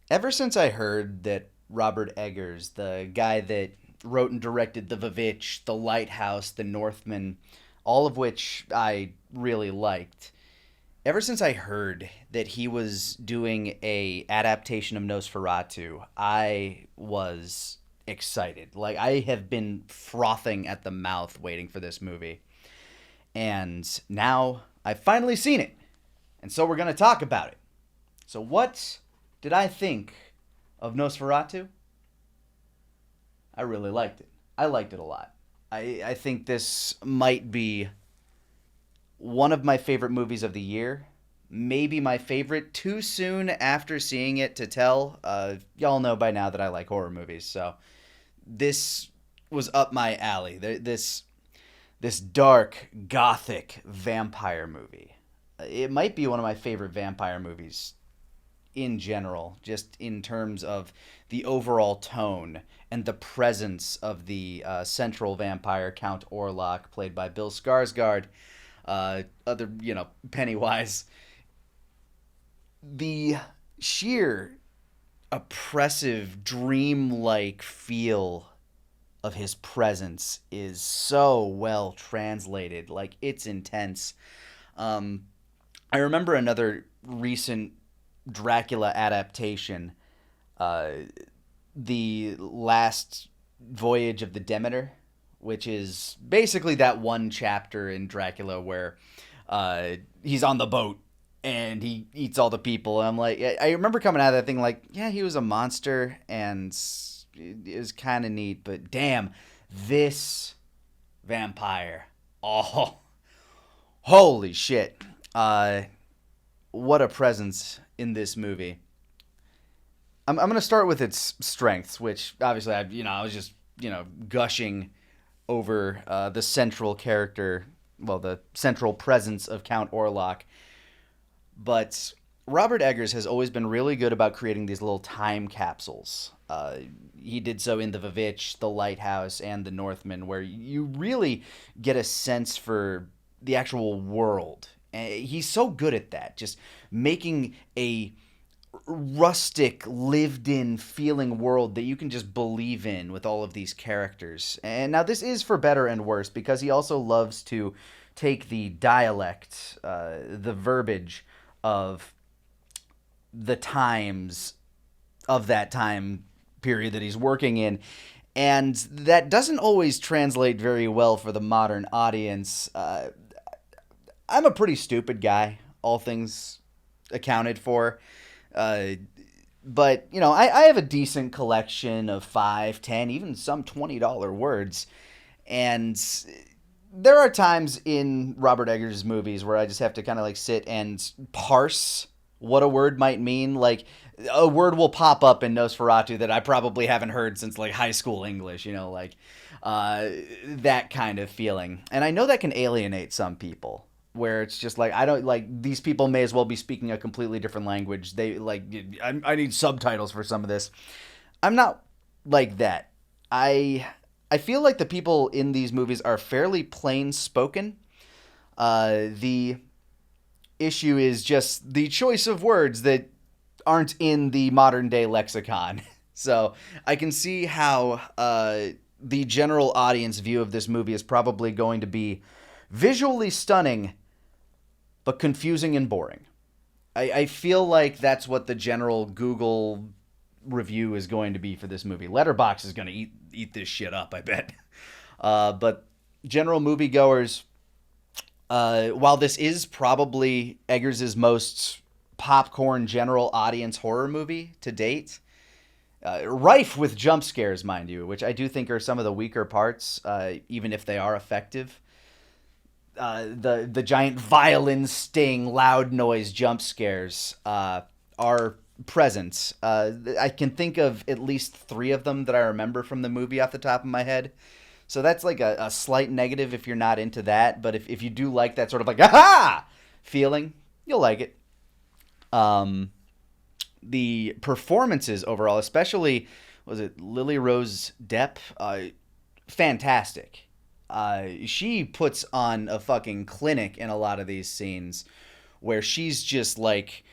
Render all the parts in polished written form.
Ever since I heard that Robert Eggers, the guy that wrote and directed The Vivitch, The Lighthouse, The Northman, all of which I really liked, ever since I heard that he was doing a adaptation of Nosferatu, I was excited. Like I have been frothing at the mouth waiting for this movie. And now I've finally seen it. And so we're going to talk about it. So what did I think of Nosferatu? I really liked it. I liked it a lot. I think this might be one of my favorite movies of the year. Maybe my favorite. Too soon after seeing it to tell. Y'all know by now that I like horror movies, so this was up my alley. This dark gothic vampire movie. It might be one of my favorite vampire movies in general, just in terms of the overall tone and the presence of the central vampire, Count Orlok, played by Bill Skarsgård. Other, Pennywise. The sheer oppressive, dreamlike feel of his presence is so well translated. Like, it's intense. Um, I remember another recent Dracula adaptation, uh, the last voyage of the Demeter, which is basically that one chapter in Dracula where he's on the boat and he eats all the people. And I'm like, I remember coming out of that thing like, yeah, he was a monster and it was kind of neat, but damn, this vampire, oh, holy shit, what a presence in this movie. I'm gonna start with its strengths, which obviously I was just gushing over the central character, well, the central presence of Count Orlok. But Robert Eggers has always been really good about creating these little time capsules. He did so in The Vivitch, The Lighthouse, and The Northman, where you really get a sense for the actual world. He's so good at that, just making a rustic, lived in feeling world that you can just believe in with all of these characters. And now, this is for better and worse because he also loves to take the dialect, the verbiage of the times of that time period that he's working in. And that doesn't always translate very well for the modern audience. I'm a pretty stupid guy, all things accounted for. Uh, but, I have a decent collection of 5, 10, even some $20 words. And there are times in Robert Eggers' movies where I just have to kind of like sit and parse what a word might mean. Like, a word will pop up in Nosferatu that I probably haven't heard since like high school English, that kind of feeling. And I know that can alienate some people where it's just like I don't like these people may as well be speaking a completely different language. They like I need subtitles for some of this. I'm not like that. I feel like the people in these movies are fairly plain spoken. The issue is just the choice of words that aren't in the modern day lexicon. So I can see how the general audience view of this movie is probably going to be visually stunning, but confusing and boring. I feel like that's what the general Google review is going to be for this movie. Letterboxd is going to eat this shit up, I bet. But general moviegoers, while this is probably Eggers' most popcorn general audience horror movie to date, rife with jump scares, mind you, which I do think are some of the weaker parts, even if they are effective. The giant violin sting, loud noise jump scares are present. I can think of at least 3 of them that I remember from the movie off the top of my head. So that's like a slight negative if you're not into that. But if you do like that sort of like, aha! Feeling, you'll like it. The performances overall, especially, was it Lily Rose Depp? Fantastic. She puts on a fucking clinic in a lot of these scenes where she's just like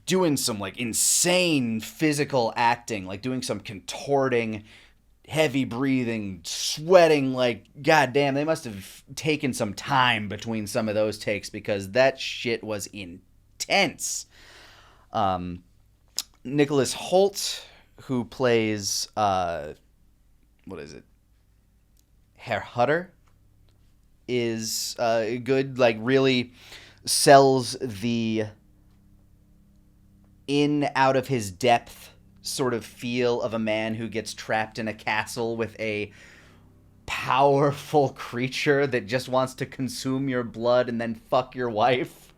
doing some like insane physical acting, like doing some contorting, heavy breathing, sweating. Like, goddamn, they must have taken some time between some of those takes because that shit was intense. Um, Nicholas Holt, who plays what is it, Herr Hutter, is good. Like, really sells the in out of his depth sort of feel of a man who gets trapped in a castle with a powerful creature that just wants to consume your blood and then fuck your wife.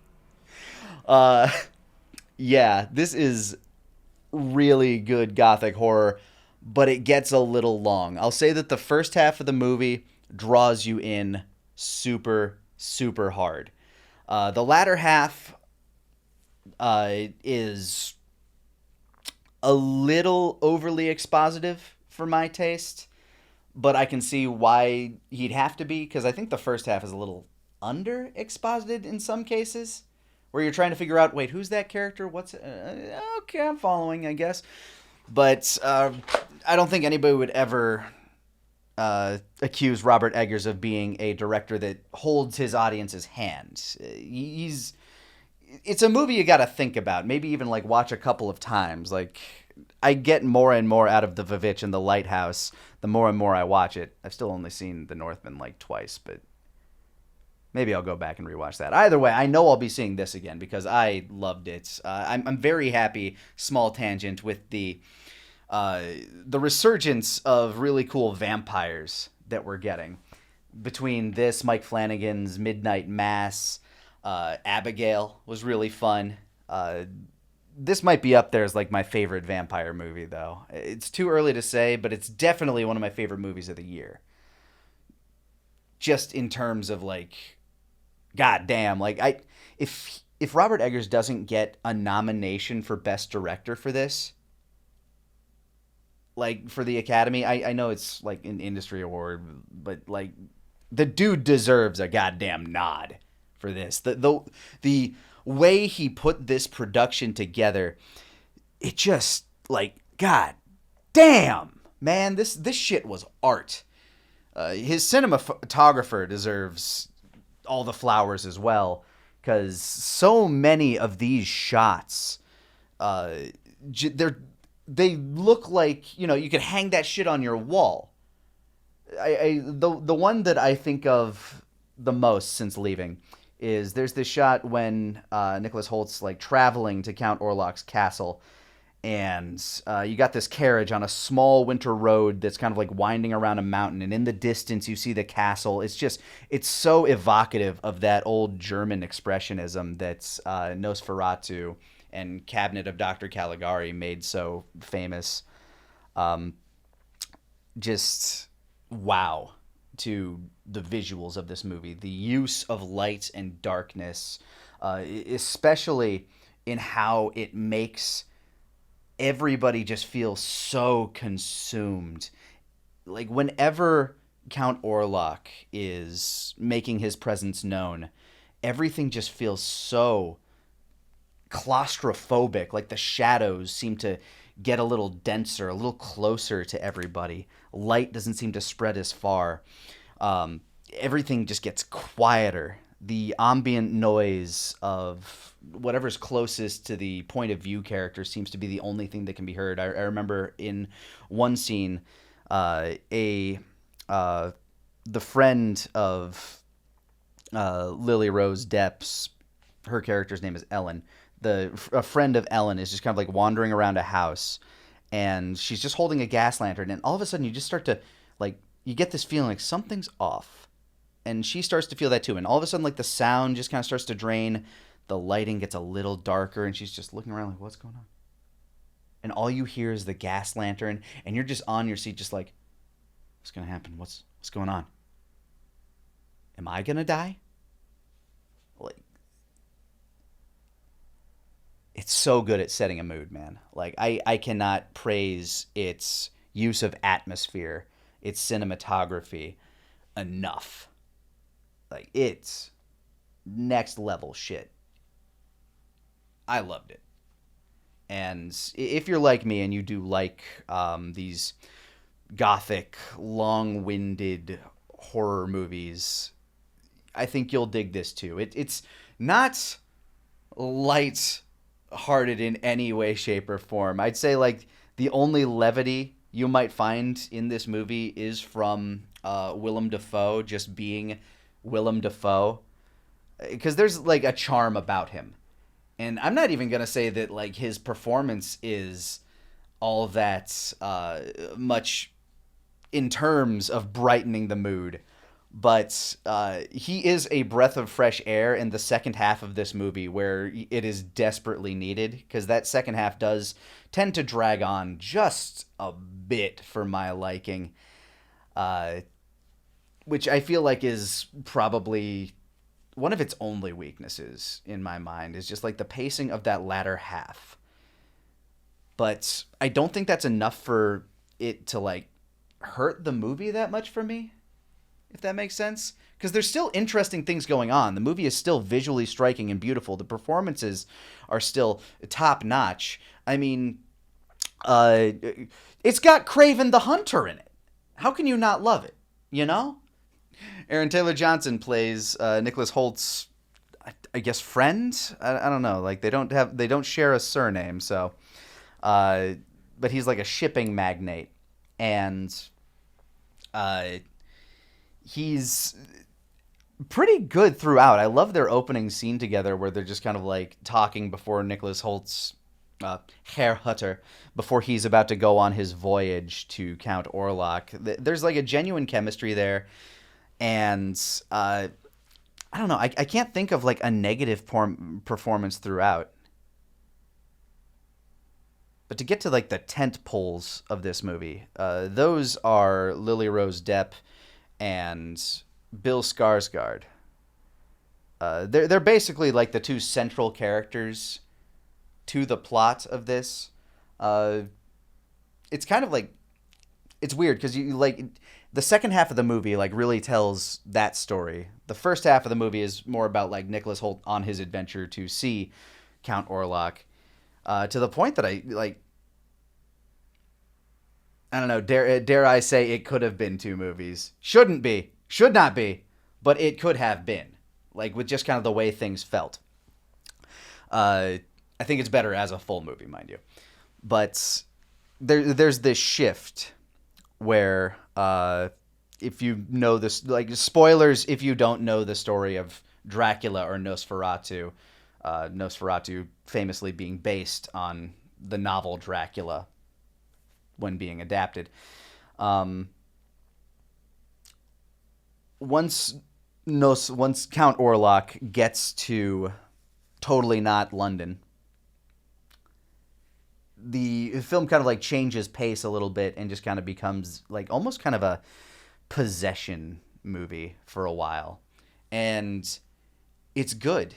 Uh, yeah, this is really good gothic horror, but it gets a little long. I'll say that the first half of the movie draws you in super, super hard. The latter half is a little overly expositive for my taste, but I can see why he'd have to be because I think the first half is a little under exposited in some cases, where you're trying to figure out, wait, who's that character? What's okay? I'm following, I guess, but I don't think anybody would ever accuse Robert Eggers of being a director that holds his audience's hand. He's it's a movie you got to think about, maybe even like watch a couple of times. Like, I get more and more out of The Vivitch and The Lighthouse the more and more I watch it. I've still only seen The Northman like twice, but maybe I'll go back and rewatch that. Either way, I know I'll be seeing this again because I loved it. I'm very happy. Small tangent with the resurgence of really cool vampires that we're getting between this, Mike Flanagan's Midnight Mass. Abigail was really fun. This might be up there as like my favorite vampire movie, though. It's too early to say, but it's definitely one of my favorite movies of the year. Just in terms of like, goddamn, like if Robert Eggers doesn't get a nomination for Best Director for this, like for the Academy, I know it's like an industry award, but like the dude deserves a goddamn nod for this. The way he put this production together, it just like god damn, man, this shit was art. His cinematographer deserves all the flowers as well because so many of these shots, uh, they look like, you could hang that shit on your wall. The one that I think of the most since leaving is there's this shot when Nicholas Holt's like traveling to Count Orlok's castle, and you got this carriage on a small winter road that's kind of like winding around a mountain, and in the distance you see the castle. It's so evocative of that old German expressionism that's Nosferatu and Cabinet of Dr. Caligari made so famous. Um, just wow to the visuals of this movie. The use of light and darkness, especially in how it makes everybody just feel so consumed. Like, whenever Count Orlok is making his presence known, everything just feels so claustrophobic. Like, the shadows seem to get a little denser, a little closer to everybody. Light doesn't seem to spread as far. Everything just gets quieter. The ambient noise of whatever's closest to the point of view character seems to be the only thing that can be heard. I remember in one scene, a the friend of Lily Rose Depp's, her character's name is Ellen. A friend of Ellen is just kind of like wandering around a house, and she's just holding a gas lantern, and all of a sudden you just start to like, you get this feeling like something's off, and she starts to feel that too, and all of a sudden like the sound just kind of starts to drain, the lighting gets a little darker, and she's just looking around like, what's going on? And all you hear is the gas lantern, and you're just on your seat just like, what's gonna happen? What's going on? Am I gonna die? Like, it's so good at setting a mood, man. Like, I cannot praise its use of atmosphere, its cinematography enough. Like, it's next level shit. I loved it. And if you're like me and you do like these gothic, long-winded horror movies, I think you'll dig this too. It's not light-hearted in any way, shape, or form. I'd say like the only levity you might find in this movie is from Willem Dafoe just being Willem Dafoe, because there's like a charm about him. And I'm not even gonna say that like his performance is all that much in terms of brightening the mood, but he is a breath of fresh air in the second half of this movie where it is desperately needed, because that second half does tend to drag on just a bit for my liking, uh, which I feel like is probably one of its only weaknesses in my mind, is just like the pacing of that latter half. But I don't think that's enough for it to like hurt the movie that much for me, if that makes sense. Because there's still interesting things going on. The movie is still visually striking and beautiful. The performances are still top notch. I mean, uh, it's got Craven the Hunter in it. How can you not love it? You know? Aaron Taylor Johnson plays Nicholas Holt's, I guess, friend. I don't know. Like they don't share a surname, so. Uh, but he's like a shipping magnate, and uh, he's pretty good throughout. I love their opening scene together where they're just kind of like talking before Nicholas Holt's Herr Hutter, before he's about to go on his voyage to Count Orlok. There's like a genuine chemistry there, and I don't know. I can't think of like a negative performance throughout. But to get to like the tent poles of this movie, those are Lily Rose Depp and Bill Skarsgård. They're basically like the two central characters to the plot of this. Uh, it's kind of like it's weird because you like the second half of the movie like really tells that story. The first half of the movie is more about like Nicholas Hoult on his adventure to see Count Orlok. To the point that I like. I don't know. Dare I say it could have been two movies? Shouldn't be. Should not be. But it could have been. Like with just kind of the way things felt. I think it's better as a full movie, mind you. But there's this shift where if you know this, like spoilers, if you don't know the story of Dracula or Nosferatu, Nosferatu famously being based on the novel Dracula when being adapted. Once Count Orlok gets to totally not London, the film kind of like changes pace a little bit and just kind of becomes like almost kind of a possession movie for a while, and it's good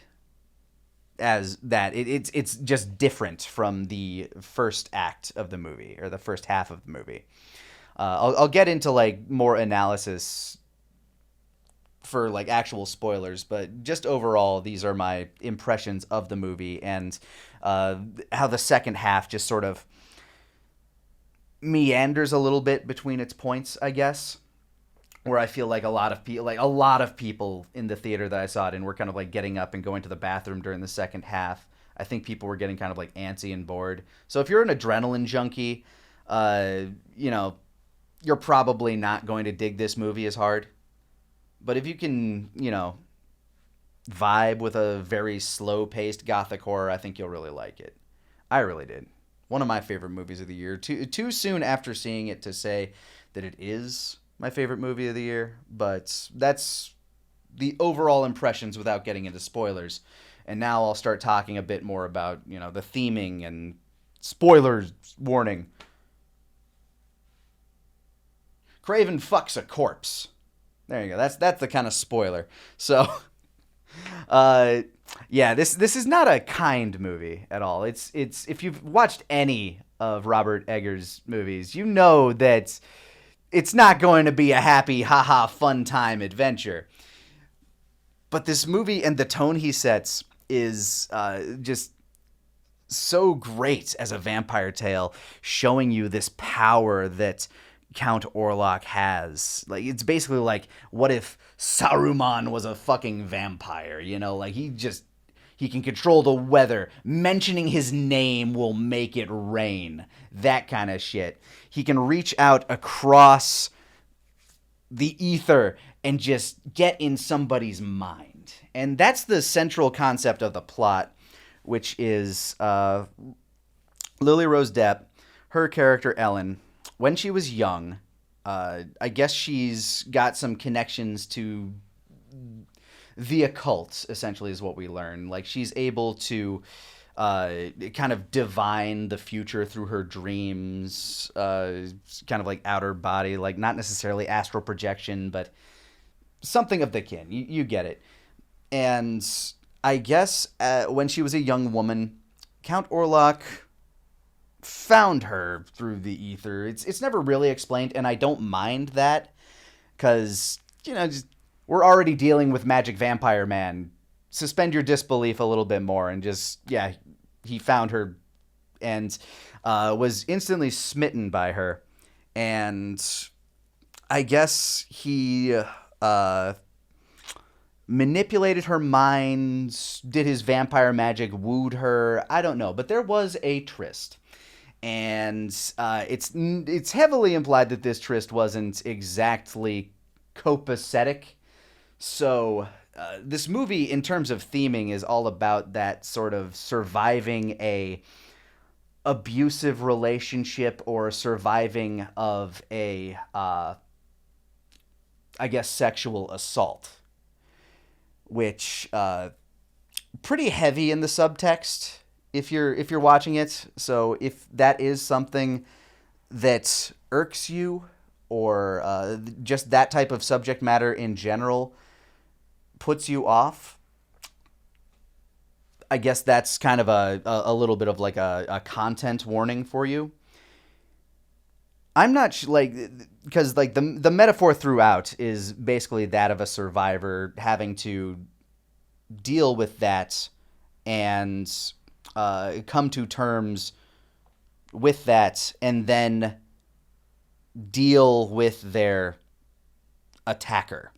as that. It's just different from the first act of the movie or the first half of the movie. I'll get into like more analysis for like actual spoilers, but just overall, these are my impressions of the movie and how the second half just sort of meanders a little bit between its points, I guess. Where I feel like a lot of people in the theater that I saw it in were kind of like getting up and going to the bathroom during the second half. I think people were getting kind of like antsy and bored. So if you're an adrenaline junkie, you know, you're probably not going to dig this movie as hard. But if you can, you know, vibe with a very slow-paced gothic horror, I think you'll really like it. I really did. One of my favorite movies of the year. Too soon after seeing it to say that it is my favorite movie of the year, but that's the overall impressions without getting into spoilers. And now I'll start talking a bit more about, you know, the theming and spoilers warning. Craven fucks a corpse. There you go. That's the kind of spoiler. So, yeah, this is not a kind movie at all. It's if you've watched any of Robert Eggers' movies, you know that it's not going to be a happy, haha, fun time adventure. But this movie and the tone he sets is just so great as a vampire tale, showing you this power that Count Orlok has. Like, it's basically like, what if Saruman was a fucking vampire? You know, like, he can control the weather. Mentioning his name will make it rain. That kind of shit. He can reach out across the ether and just get in somebody's mind. And that's the central concept of the plot, which is Lily Rose Depp, her character Ellen, when she was young, I guess she's got some connections to the occult, essentially, is what we learn. Like, she's able to kind of divine the future through her dreams, kind of like outer body, like not necessarily astral projection, but something of the kin. You get it. And I guess when she was a young woman, Count Orlok found her through the ether. It's never really explained, and I don't mind that because just, we're already dealing with Magic Vampire Man. Suspend your disbelief a little bit more, and just he found her and was instantly smitten by her, and I guess he manipulated her mind, did his vampire magic, wooed her. I don't know, but there was a tryst. And it's heavily implied that this tryst wasn't exactly copacetic. So this movie, in terms of theming, is all about that sort of surviving a abusive relationship or surviving of a, I guess, sexual assault, which pretty heavy in the subtext if you're watching it. So if that is something that irks you, or just that type of subject matter in general puts you off, I guess that's kind of a little bit of like a content warning for you. I'm not like, because like the metaphor throughout is basically that of a survivor having to deal with that and come to terms with that, and then deal with their attacker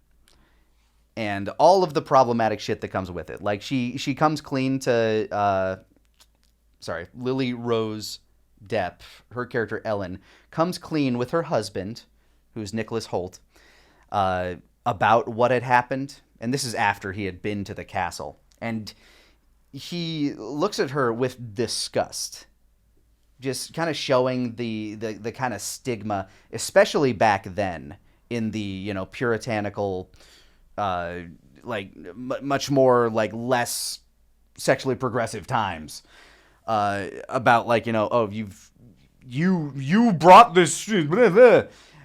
and all of the problematic shit that comes with it. Like, she comes clean to Lily Rose Depp, her character Ellen, comes clean with her husband, who's Nicholas Holt, about what had happened. And this is after he had been to the castle. And he looks at her with disgust, just kind of showing the kind of stigma, especially back then in the puritanical, much more like less sexually progressive times, about oh, you brought this, blah, blah.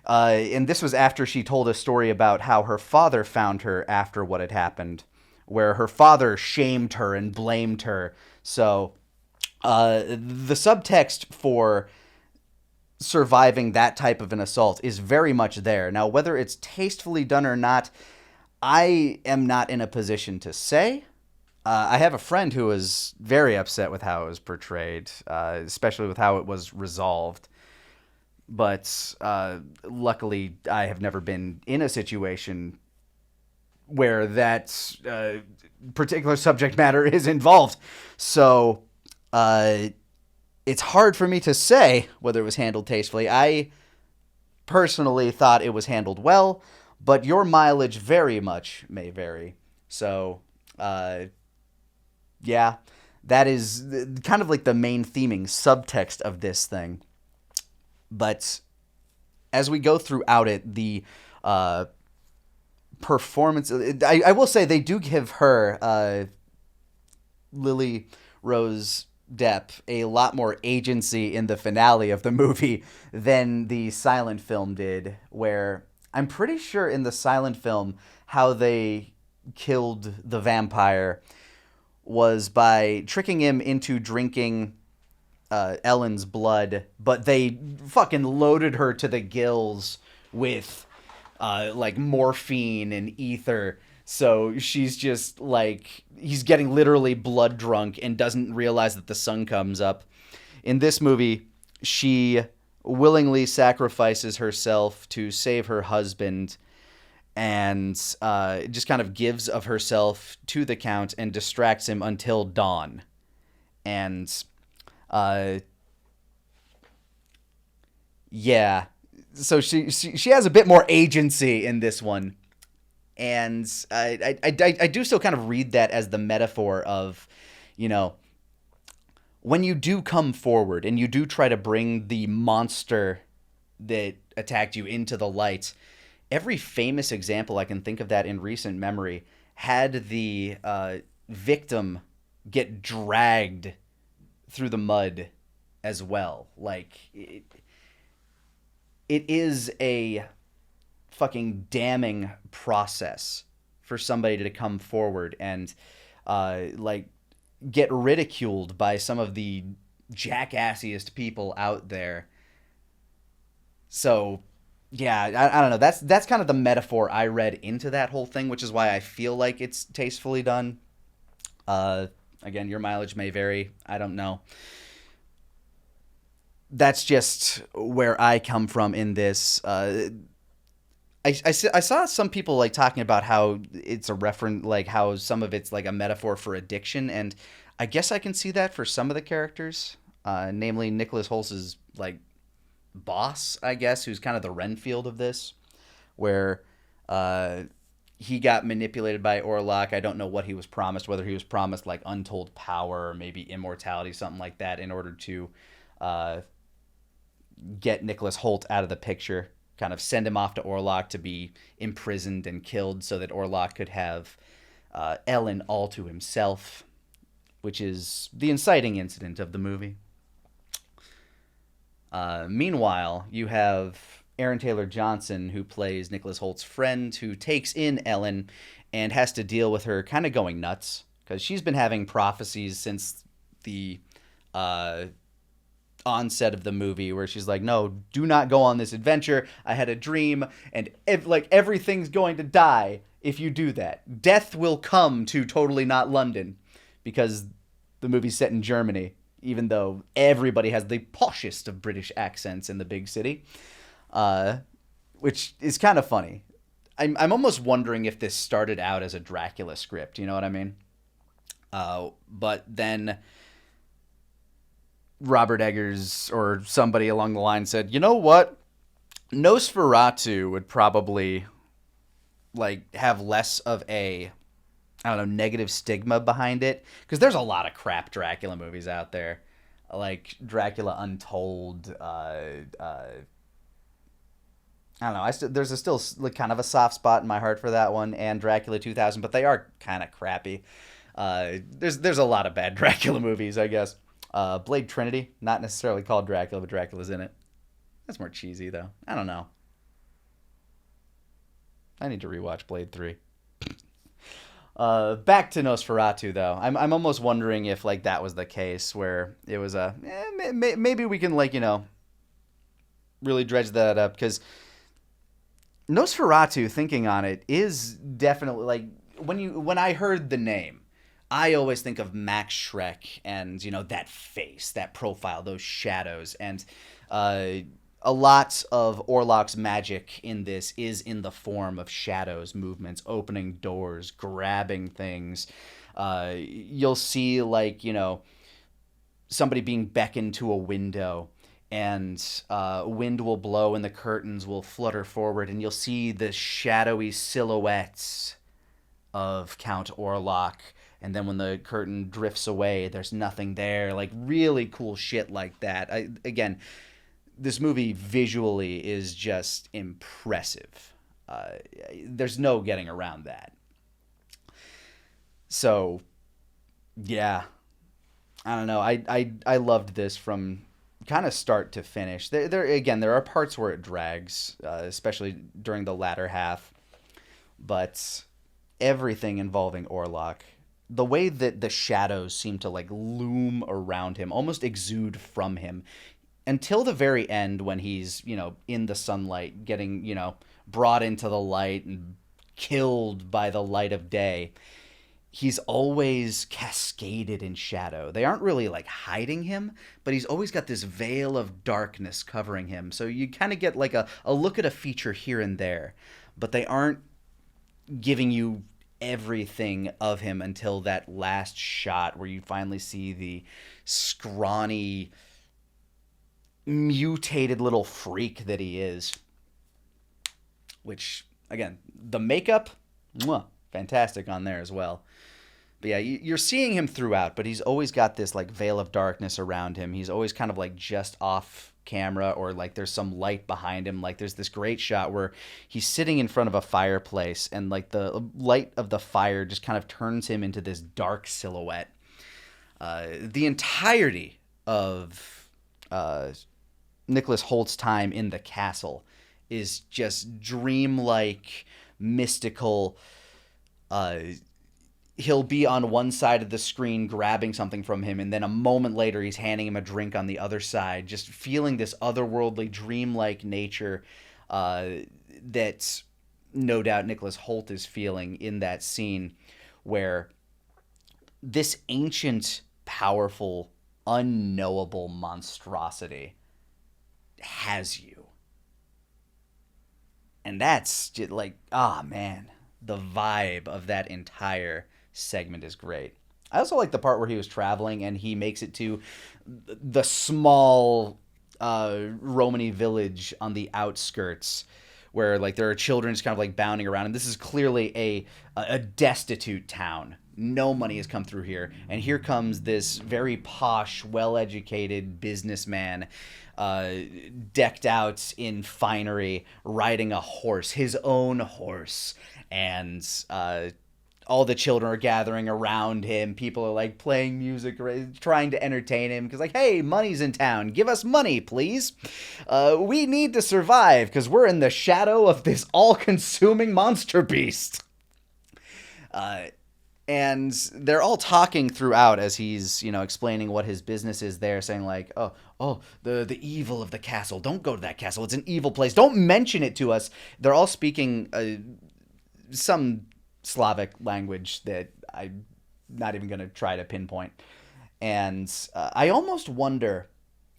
And this was after she told a story about how her father found her after what had happened, where her father shamed her and blamed her. So the subtext for surviving that type of an assault is very much there. Now, whether it's tastefully done or not, I am not in a position to say. I have a friend who was very upset with how it was portrayed, especially with how it was resolved. But luckily, I have never been in a situation where that particular subject matter is involved. So it's hard for me to say whether it was handled tastefully. I personally thought it was handled well, but your mileage very much may vary. So, yeah, that is kind of like the main theming subtext of this thing. But as we go throughout it, the performance, I will say they do give her, Lily Rose Depp, a lot more agency in the finale of the movie than the silent film did, where I'm pretty sure in the silent film how they killed the vampire was by tricking him into drinking Ellen's blood, but they fucking loaded her to the gills with like morphine and ether. So she's just like, he's getting literally blood drunk and doesn't realize that the sun comes up. In this movie, she willingly sacrifices herself to save her husband, and just kind of gives of herself to the Count and distracts him until dawn. And uh, yeah, so she has a bit more agency in this one, and I do still kind of read that as the metaphor of, you know, when you do come forward and you do try to bring the monster that attacked you into the light, every famous example I can think of that in recent memory had the victim get dragged through the mud as well. Like, it is a fucking damning process for somebody to come forward and like get ridiculed by some of the jackassiest people out there. So yeah, I don't know. That's kind of the metaphor I read into that whole thing, which is why I feel like it's tastefully done. Again, your mileage may vary. I don't know. That's just where I come from in this. I saw some people like talking about how it's a reference, like how some of it's like a metaphor for addiction, and I guess I can see that for some of the characters, namely Nicholas Holtz's like boss, I guess, who's kind of the Renfield of this, where uh, he got manipulated by Orlok. I don't know what he was promised, whether he was promised like untold power or maybe immortality, something like that, in order to uh, get Nicholas Holt out of the picture, kind of send him off to Orlok to be imprisoned and killed so that Orlok could have Ellen all to himself, which is the inciting incident of the movie. Meanwhile, you have Aaron Taylor Johnson, who plays Nicholas Holt's friend, who takes in Ellen and has to deal with her kind of going nuts because she's been having prophecies since the uh, onset of the movie, where she's like, no, do not go on this adventure. I had a dream, and like everything's going to die if you do that. Death will come to Totally Not London, because the movie's set in Germany, even though everybody has the poshest of British accents in the big city, which is kind of funny. I'm almost wondering if this started out as a Dracula script, you know what I mean? But then Robert Eggers or somebody along the line said, you know what? Nosferatu would probably like have less of a, I don't know, negative stigma behind it, because there's a lot of crap Dracula movies out there, like Dracula Untold. I don't know. There's still like kind of a soft spot in my heart for that one, and Dracula 2000, but they are kind of crappy. There's a lot of bad Dracula movies, I guess. Blade Trinity, not necessarily called Dracula, but Dracula's in it. That's more cheesy though. I don't know. I need to rewatch Blade 3. Back to Nosferatu though. I'm almost wondering if like that was the case where it was maybe we can like, you know, really dredge that up, because Nosferatu, thinking on it, is definitely like, when I heard the name, I always think of Max Schreck and, you know, that face, that profile, those shadows, and a lot of Orlok's magic in this is in the form of shadows, movements, opening doors, grabbing things. You'll see, like, you know, somebody being beckoned to a window, and wind will blow and the curtains will flutter forward, and you'll see the shadowy silhouettes of Count Orlok. And then when the curtain drifts away, there's nothing there. Like, really cool shit like that. Again, this movie visually is just impressive. There's no getting around that. So, yeah. I don't know. I loved this from kind of start to finish. There are parts where it drags, especially during the latter half. But everything involving Orlok, the way that the shadows seem to like loom around him, almost exude from him, until the very end when he's, you know, in the sunlight, getting, you know, brought into the light and killed by the light of day, he's always cascaded in shadow. They aren't really like hiding him, but he's always got this veil of darkness covering him. So you kind of get like a look at a feature here and there, but they aren't giving you everything of him until that last shot where you finally see the scrawny, mutated little freak that he is. Which, again, the makeup, mwah, fantastic on there as well. But yeah, you're seeing him throughout, but he's always got this like veil of darkness around him. He's always kind of like just off camera, or like there's some light behind him. Like there's this great shot where he's sitting in front of a fireplace, and like the light of the fire just kind of turns him into this dark silhouette. The entirety of Nicholas Holt's time in the castle is just dreamlike, mystical. He'll be on one side of the screen grabbing something from him, and then a moment later he's handing him a drink on the other side, just feeling this otherworldly, dreamlike nature that no doubt Nicholas Holt is feeling in that scene, where this ancient, powerful, unknowable monstrosity has you. And that's just like, man, the vibe of that entire segment is great. I also like the part where he was traveling and he makes it to the small Romany village on the outskirts, where like there are children just kind of like bounding around, and this is clearly a destitute town. No money has come through here, and here comes this very posh, well-educated businessman, decked out in finery, riding a horse, his own horse, and all the children are gathering around him. People are like playing music, trying to entertain him, because like, hey, money's in town. Give us money, please. We need to survive because we're in the shadow of this all-consuming monster beast. And they're all talking throughout as he's, explaining what his business is there, saying like, the evil of the castle. Don't go to that castle. It's an evil place. Don't mention it to us. They're all speaking some Slavic language that I'm not even going to try to pinpoint. And I almost wonder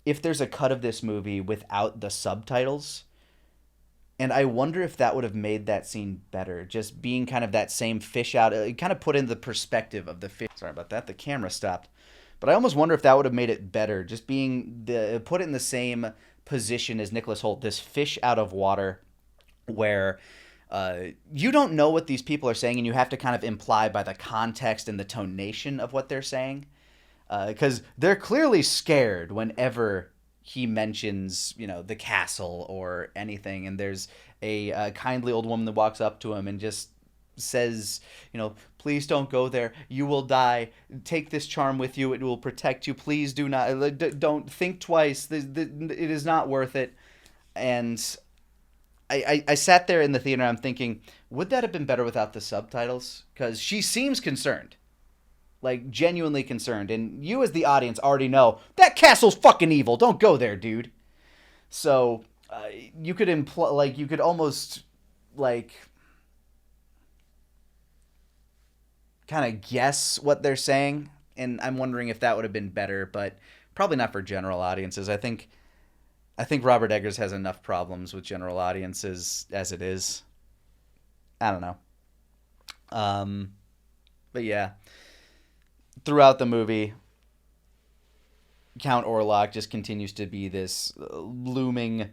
if there's a cut of this movie without the subtitles. And I wonder if that would have made that scene better. Just being kind of that same fish out. It kind of put in the perspective of the fish. Sorry about that. The camera stopped. But I almost wonder if that would have made it better. Just being put it in the same position as Nicholas Holt. This fish out of water, where you don't know what these people are saying, and you have to kind of imply by the context and the tonation of what they're saying. Because they're clearly scared whenever he mentions, the castle or anything, and there's a kindly old woman that walks up to him and just says, please don't go there. You will die. Take this charm with you. It will protect you. Please do not. Don't think twice. It is not worth it. And I sat there in the theater. I'm thinking, would that have been better without the subtitles? Because she seems concerned. Like, genuinely concerned. And you as the audience already know, that castle's fucking evil. Don't go there, dude. So, you could you could almost, kind of guess what they're saying. And I'm wondering if that would have been better, but probably not for general audiences. I think Robert Eggers has enough problems with general audiences as it is. I don't know. But yeah. Throughout the movie, Count Orlok just continues to be this looming,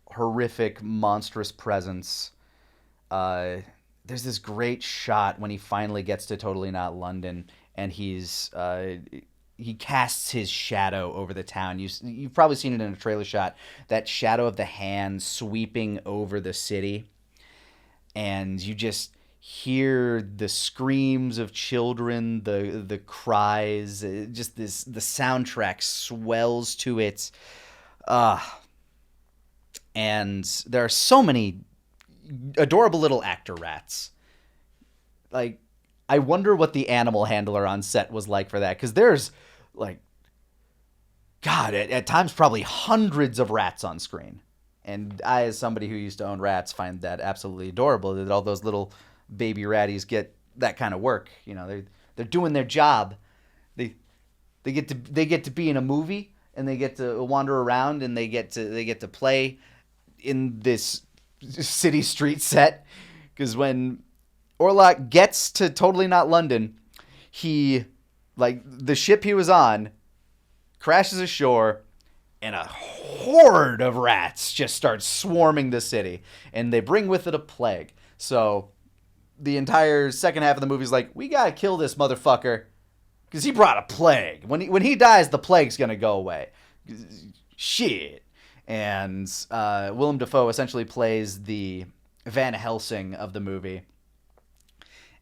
horrific, monstrous presence. There's this great shot when he finally gets to Totally Not London, and he casts his shadow over the town. You've probably seen it in a trailer shot, that shadow of the hand sweeping over the city, and you just hear the screams of children, the cries, just the soundtrack swells to it. And there are so many adorable little actor rats. Like, I wonder what the animal handler on set was like for that, because there's, at times probably hundreds of rats on screen. And I, as somebody who used to own rats, find that absolutely adorable that all those little baby ratties get that kind of work. You know, they're doing their job. They they get to be in a movie, and they get to wander around, and they get to play in this city street set. Because when Orlok gets to totally not London, he, like, the ship he was on crashes ashore, and a horde of rats just starts swarming the city, and they bring with it a plague. So the entire second half of the movie is like, we gotta kill this motherfucker because he brought a plague. When he dies, the plague's gonna go away. Shit. And Willem Dafoe essentially plays the Van Helsing of the movie,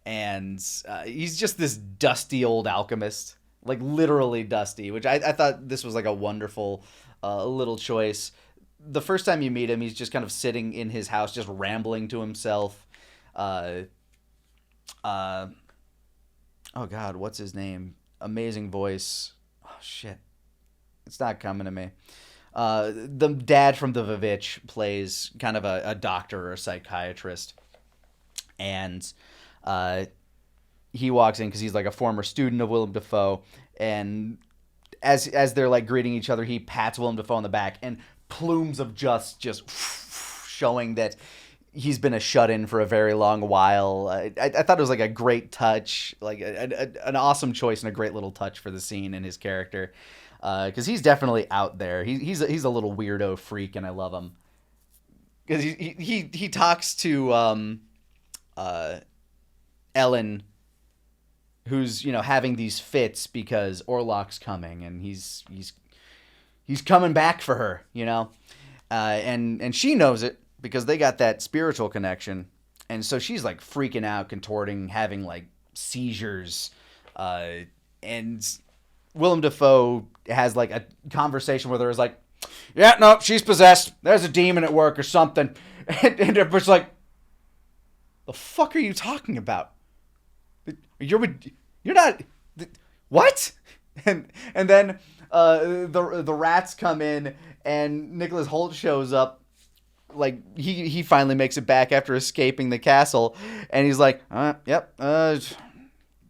and he's just this dusty old alchemist, like literally dusty, which I thought this was like a wonderful little choice. The first time you meet him, he's just kind of sitting in his house, just rambling to himself. Uh, uh, oh God, what's his name? Amazing voice. Oh shit, it's not coming to me. The dad from the Vivitch plays kind of a doctor or a psychiatrist, and uh, he walks in because he's like a former student of Willem Dafoe, and as they're like greeting each other, he pats Willem Dafoe on the back, and plumes of just showing that he's been a shut-in for a very long while. I thought it was like a great touch, like an awesome choice and a great little touch for the scene and his character, because he's definitely out there. He's a little weirdo freak, and I love him because he talks to Ellen, who's, you know, having these fits because Orlok's coming, and he's coming back for her, you know, and she knows it because they got that spiritual connection, and so she's like freaking out, contorting, having like seizures, and Willem Dafoe has like a conversation with her, is like, yeah, no, she's possessed. There's a demon at work or something, and everybody's like, the fuck are you talking about? You're not, what? And then the rats come in, and Nicholas Holt shows up. Like he finally makes it back after escaping the castle, and he's like, yep,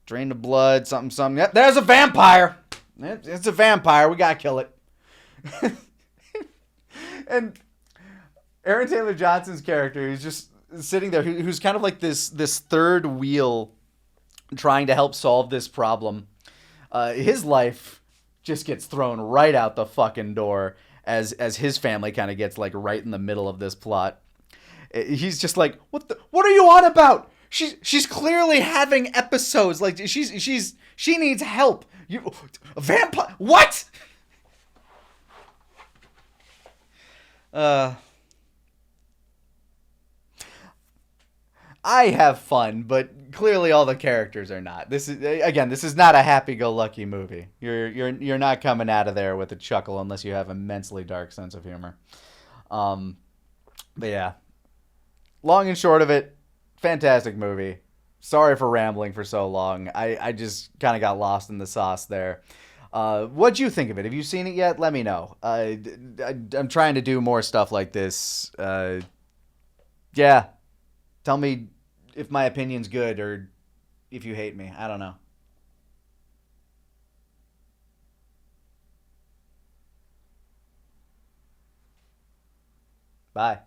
drain the blood, something. Yep, there's a vampire. It's a vampire. We gotta kill it. And Aaron Taylor Johnson's character is just sitting there, who's kind of like this third wheel trying to help solve this problem. His life just gets thrown right out the fucking door as his family kind of gets like right in the middle of this plot. He's just like, what are you on about? She's clearly having episodes, like she needs help. You, a vampire? What? I have fun, but clearly all the characters are not. This is not a happy-go-lucky movie. You're not coming out of there with a chuckle unless you have an immensely dark sense of humor. But yeah, long and short of it, fantastic movie. Sorry for rambling for so long. I just kind of got lost in the sauce there. What'd you think of it? Have you seen it yet? Let me know. I'm trying to do more stuff like this. Yeah. Tell me if my opinion's good or if you hate me. I don't know. Bye.